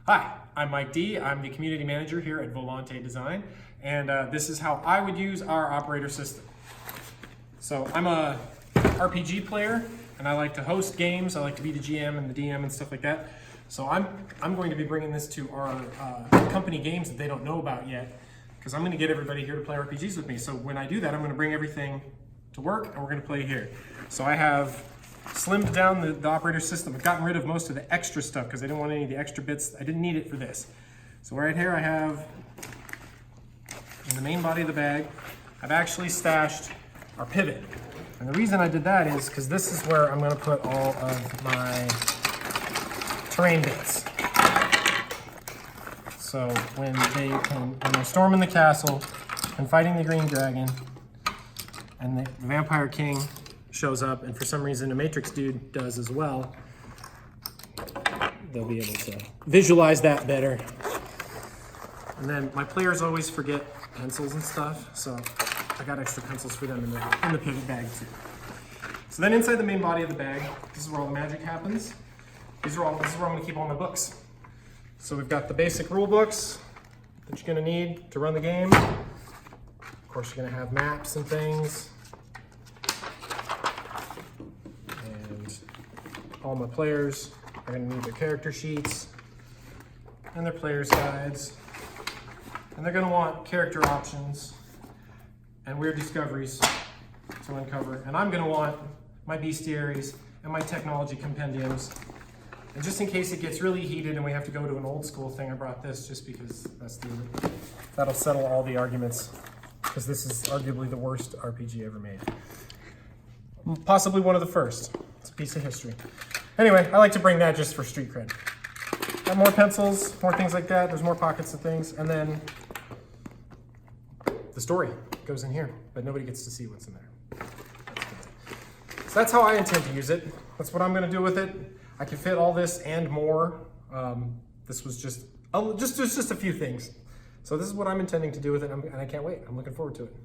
Hi, I'm Mike D. I'm the community manager here at Volante Design, and this is how I would use our operator system. So I'm a RPG player, and I like to host games. I like to be the GM and the DM and stuff like that. So I'm going to be bringing this to our company games that they don't know about yet, because I'm going to get everybody here to play RPGs with me. So when I do that, I'm going to bring everything to work, and we're going to play here. So I have slimmed down the operator system. I've gotten rid of most of the extra stuff because I didn't want any of the extra bits. I didn't need it for this. So right here I have, in the main body of the bag, I've actually stashed our pivot. And the reason I did that is because this is where I'm going to put all of my terrain bits. So when they're storming the castle and fighting the green dragon, and the vampire king shows up, and for some reason a matrix dude does as well, they'll be able to visualize that better. And then my players always forget pencils and stuff, so I got extra pencils for them in the pivot bag too. So then inside the main body of the bag, this is where all the magic happens. This is where I'm going to keep all my books. So we've got the basic rule books that you're going to need to run the game. Of course, you're going to have maps and things. All my players are going to need their character sheets and their player's guides. And they're going to want character options and weird discoveries to uncover. And I'm going to want my bestiaries and my technology compendiums. And just in case it gets really heated and we have to go to an old school thing, I brought this just because that'll settle all the arguments, because this is arguably the worst RPG ever made. Possibly one of the first. It's a piece of history. Anyway, I like to bring that just for street cred. Got more pencils, more things like that. There's more pockets of things. And then the story goes in here, but nobody gets to see what's in there. So that's how I intend to use it. That's what I'm going to do with it. I can fit all this and more. This was just a few things. So this is what I'm intending to do with it, and I can't wait. I'm looking forward to it.